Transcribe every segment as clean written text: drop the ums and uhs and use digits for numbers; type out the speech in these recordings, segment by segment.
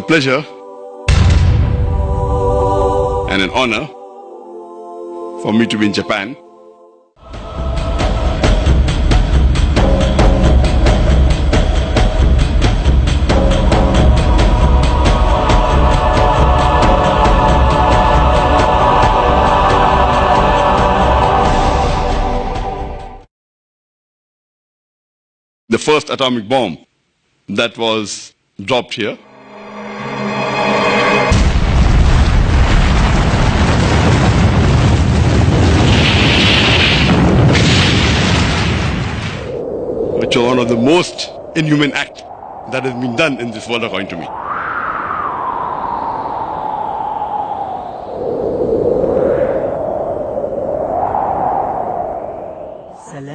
pleasure and an honor for me to be in Japan. The first atomic bomb that was dropped here. Which was one of the most inhuman acts that has been done in this world according to me.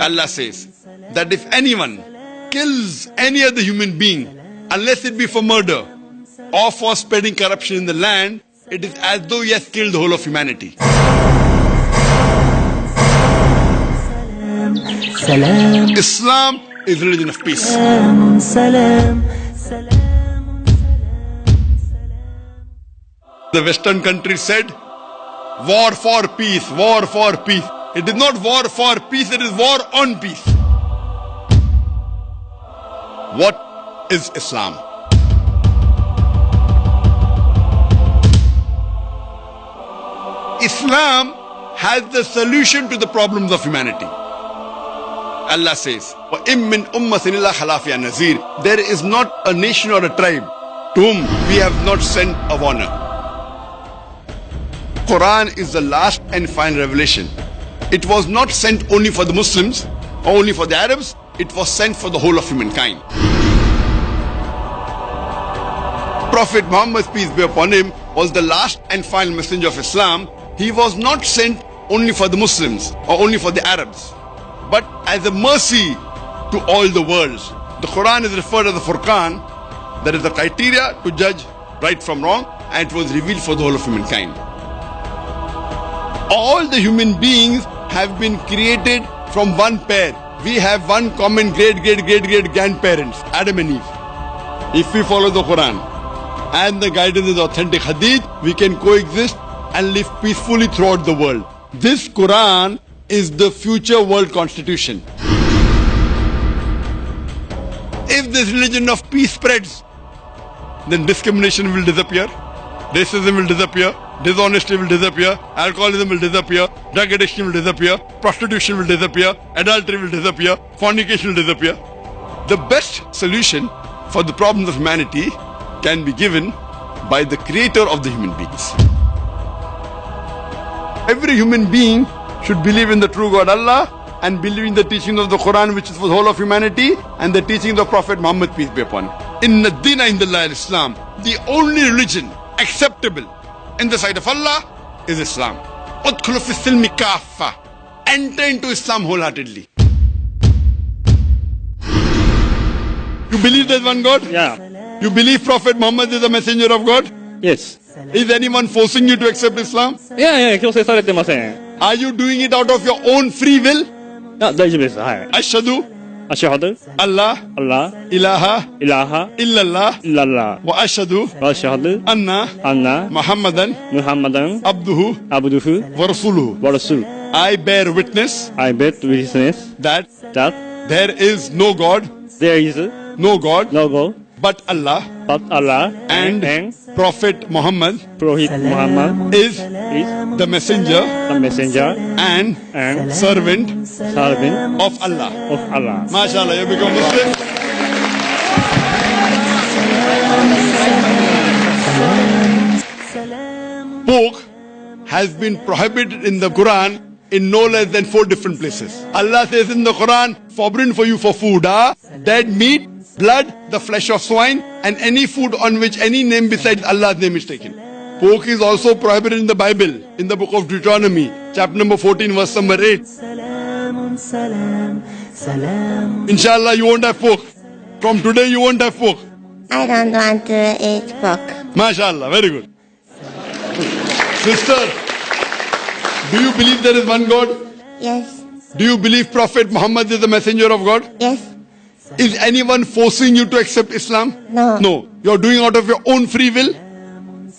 Allah says that if anyone kills any other human being, unless it be for murder or for spreading corruption in the land, it is as though he has killed the whole of humanity. Islam is a religion of peace. The Western countries said, war for peace, war for peace. It is not war for peace, it is war on peace. What is Islam? Islam has the solution to the problems of humanity. Allah says, وَإِن مِّنْ أُمَّةٍ إِلَّا خَلَا فِيهَا نَذِيرٌ. There is not a nation or a tribe to whom we have not sent a warner. Quran is the last and final revelation. It was not sent only for the Muslims or only for the Arabs. It was sent for the whole of humankind. Prophet Muhammad, peace be upon him, was the last and final messenger of Islam. He was not sent only for the Muslims or only for the Arabs, but as a mercy to all the worlds. The Quran is referred as the Furqan, that is the criteria to judge right from wrong, and it was revealed for the whole of humankind. All the human beings have been created from one pair. We have one common great grandparents, Adam and Eve. If we follow the Quran and the guidance of the authentic Hadith, we can coexist and live peacefully throughout the world. This Quran is the future world constitution. If this religion of peace spreads, then discrimination will disappear, racism will disappear, dishonesty will disappear, alcoholism will disappear, drug addiction will disappear, prostitution will disappear, adultery will disappear, fornication will disappear. The best solution for the problems of humanity can be given by the creator of the human beings. Every human being should believe in the true God Allah and believe in the teaching of the Quran, which is for the whole of humanity, and the teaching of Prophet Muhammad, peace be upon him. Inna ad-dina indallahi al-Islam. The only religion acceptable in the sight of Allah is Islam. Udkhulu fi silmi kaffa. Enter into Islam wholeheartedly. You believe there's one God? Yeah. You believe Prophet Muhammad is a messenger of God? Yes. Is anyone forcing you to accept Islam? いやいや、強制されてません。 Are you doing it out of your own free will? あ、大丈夫です。はい。 Ashhadu アシュハド、 Allah アッラ、 ilaha イラハ、 illallah イララ、 wa ashhadu ワシュハド、 anna アンナ、 Muhammadan ムハンマダン、 abduhu アブドゥフ、 wa rasuluhu. ワラスル。 I bear witness I bet witness that that there is no God, there is no God no God but Allah, but Allah and Prophet Muhammad Prophet Muhammad is is the messenger the messenger and and servant servant of Allah. of Allah. MashaAllah, you become Muslim. Pork has been prohibited in the Quran in no less than 4 different places. Allah says in the Quran, forbidden for you for food, dead meat, blood, the flesh of swine, and any food on which any name besides Allah's name is taken. Pork is also prohibited in the Bible, in the book of Deuteronomy, chapter number 14, verse number 8. Inshallah, you won't have pork. From today, you won't have pork. I don't want to eat pork. MashaAllah, very good. Sister, do you believe there is one God? Yes, Do you believe Prophet Muhammad is the messenger of God? yes, Is anyone forcing you to accept Islam? No. No. You're doing out of your own free will.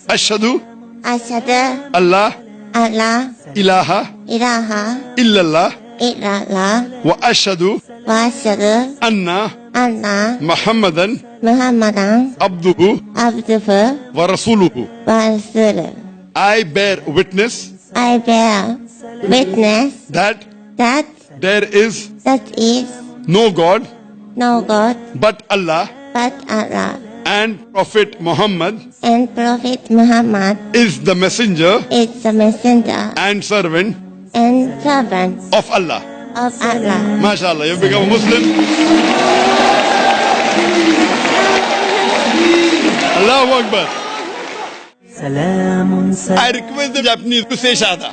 Ashhadu Ashhadu Allah alla ilaha ilaha illallah illallah wa ashhadu wa ashhadu anna anna Muhammadan Muhammadan abduhu abduhu wa rasuluhu. wa rasuluh. I bear witness I bear witness that that there is that is no God no God but Allah, but Allah, and Prophet Muhammad and Prophet Muhammad is the messenger is the messenger and servant and servant of Allah. of Allah. MashaAllah, you've become a Muslim. Allahu Akbar. I request the Japanese to say Shahada.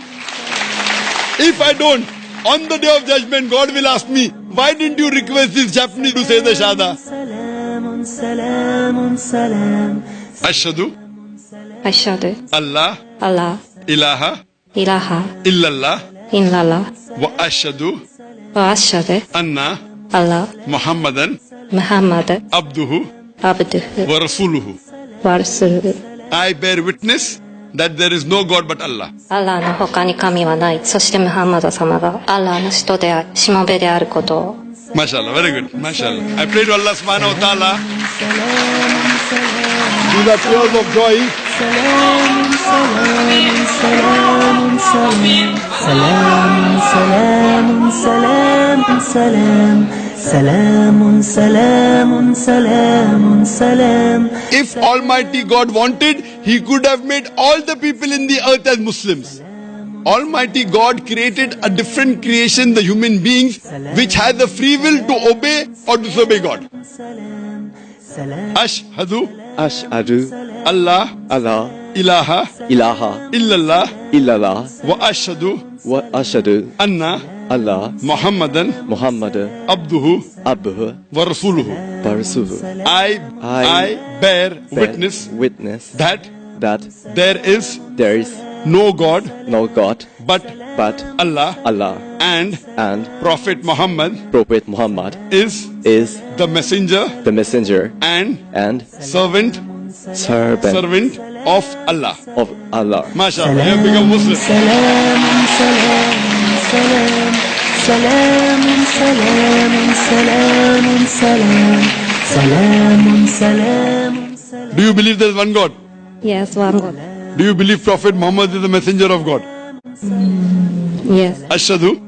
If I don't, on the day of judgment, God will ask me, why didn't you request this Japanese to say the Shahada? Ashhadu Ashhadu Allah Allah ilaha ilaha illallah illallah wa ashhadu wa ashhadu anna Allah Muhammadan Muhammad abduhu abduhu wa rasuluhu. wa rasuluhu. I bear witness that there is no God but Allah. アラーの他に神はない。そしてムハンマド様がアラーの使徒である、しもべであることを。 MashaAllah, very good. MashaAllah. I pray to Allah subhanahu wa ta'ala. These are tears of joy. If Almighty God wanted, He could have made all the people in the earth as Muslims. Almighty God created a different creation, the human beings, which has the free will to obey or disobey God. Ashhadu Ashhadu Allah Allah ilaha ilaha illallah illallah wa ashhadu wa ashhadu anna Allah Muhammadan Muhammad abduhu abduhu wa rasuluhu. wa rasuluhu. I bear witness witness that that there is there is no God no God but but Allah, Allah, and and Prophet Muhammad Prophet Muhammad is is the messenger the messenger and and servant servant of Allah. of Allah. MashaAllah, you have become Muslim. Do you believe there is one God? Yes, one God. Do you believe Prophet Muhammad is the messenger of God? Yes. Ashhadu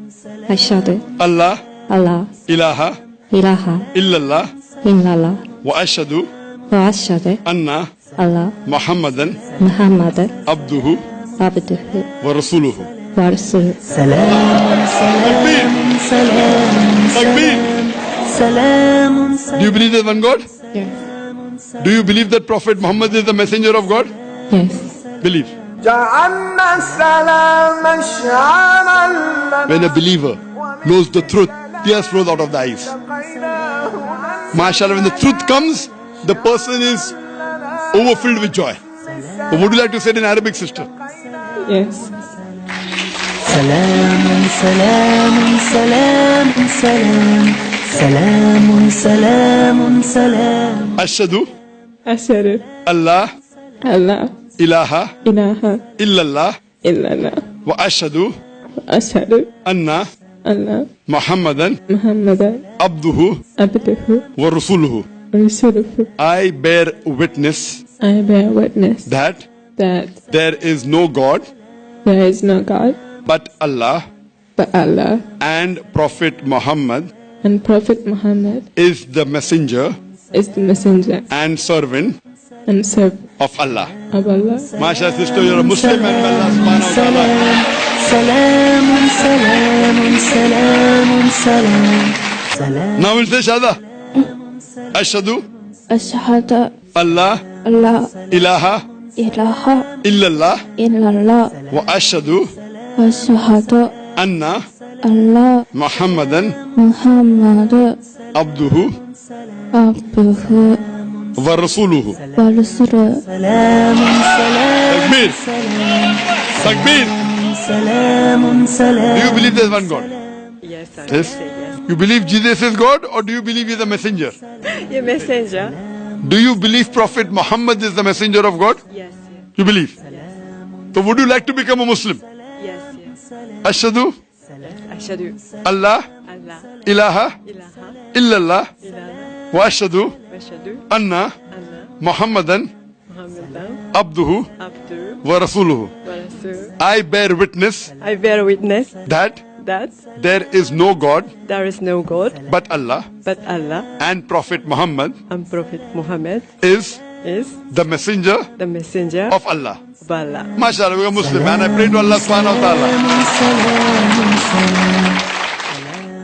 Ashhadu Allah Allah ilaha ilaha illallah illallah wa ashhadu wa ashhadu anna Allah Muhammadan Muhammad abduhu abduhu wa rasuluhu. wa rasuluhu. Takbir! Takbir! Do you believe there is one God? Yes. Do you believe that Prophet Muhammad is the messenger of God? Yes. Believe. جعلنا السلام شعارا When a believer knows the truth, tears flow out of the eyes. MashaAllah, when the truth comes, the person is overfilled with joy. What would you like to say in Arabic, sister? Yes. Ashhadu Ashhadu Allah Allah ilaha ilaha illallah illallah wa ashhadu ashhadu anna Allah Muhammadan Muhammad abduhu abduhu wa rasuluhu. rasuluhu. I bear witness I bear witness that that there is no God there is no God but Allah, but Allah, and Prophet Muhammad and Prophet Muhammad is the messenger is the messenger and servant and servant of Allah. of Allah. Masha sister, you're a Muslim and may Allah subhanahu wa ta'ala. Now we'll say Shahada. Ashhadu Ashhadu Allah Allah ilaha ilaha illallah illallah wa ashhadu ashhadu anna Allah Muhammadan Muhammad abduhu abduhu wa rasuluhu. wa rasuluhu. Takbir. Takbir. Do you believe there's one God? Yes. You believe Jesus is God or do you believe he's a messenger? Your messenger. Do you believe Prophet Muhammad is the messenger of God? Yes, You believe? So would you like to become a Muslim? yes, yes. Ashhadu Ashhadu Allah Allah ilaha ilaha illallah illallah wa ashhadu washhadu anna anna Muhammadan Muhammadan abduhu abdu wa rasuluhu. wa rasul. I bear witness I bear witness that that there is no God there is no God but Allah but Allah and Prophet Muhammad and Prophet Muhammad is is the messenger the messenger of Allah. of Allah. MashaAllah, we are Muslim and I pray to Allah subhanahu wa ta'ala.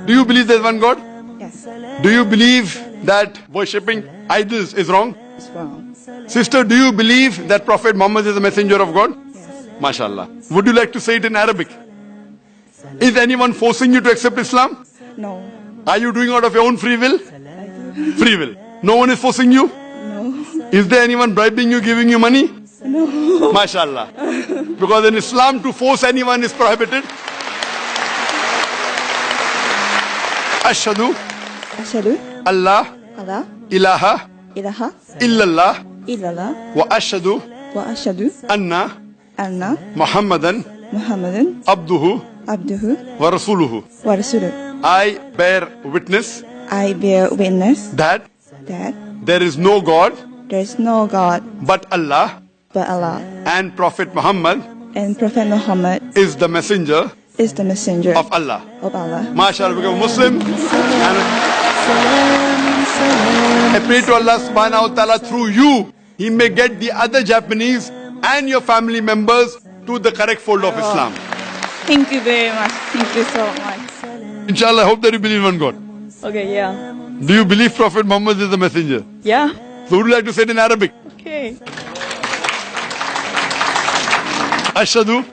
Do you believe there is one God? Yes. Do you believe that worshipping idols is wrong? It's wrong. Sister, do you believe that Prophet Muhammad is the messenger of God? Yes. MashaAllah. Would you like to say it in Arabic? Is anyone forcing you to accept Islam? No. Are you doing out of your own free will? Free will. No one is forcing you? No. Is there anyone bribing you, giving you money? No. MashaAllah. Because in Islam to force anyone is prohibited. Ashhadu Ashhadu Allah Allah ilaha ilaha illallah illallah wa ashhadu wa ashhadu anna anna Muhammadan Muhammadan abduhu abduhu wa rasuluhu. wa rasuluh. I bear witness I bear witness that that there is no God there is no God but Allah but Allah and Prophet Muhammad and Prophet Muhammad is the messenger is the messenger of Allah. of Allah. MashaAllah, become Muslim. And I pray to Allah subhanahu wa ta'ala through you, He may get the other Japanese and your family members to the correct fold of Islam. Thank you very much. Thank you so much. Inshallah, I hope that you believe in God. Okay, yeah. Do you believe Prophet Muhammad is the messenger? Yeah. So would you like to say it in Arabic? Okay. Ashhadu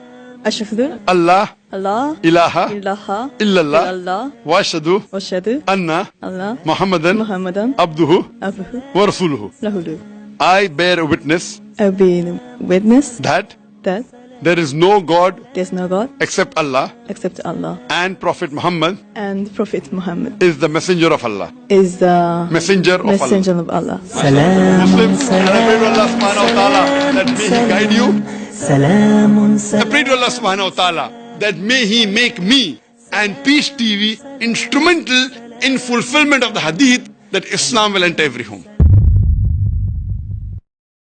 Ashhadu Allah Allah ilaha ilaha illallah illallah wa ashhadu wa ashhadu anna Allah Muhammadan Muhammadan abduhu abduhu wa rasuluhu. lahu. I bear witness I bear witness that that there is no God there's no God except Allah except Allah and Prophet Muhammad and Prophet Muhammad is the messenger of Allah. is the Messenger of messenger of Allah. Muslims, and I pray to Allah subhanahu wa ta'ala that may He guide you. I pray to Allah subhanahu wa ta'ala that may He make me and Peace TV instrumental in fulfillment of the hadith that Islam will enter every home.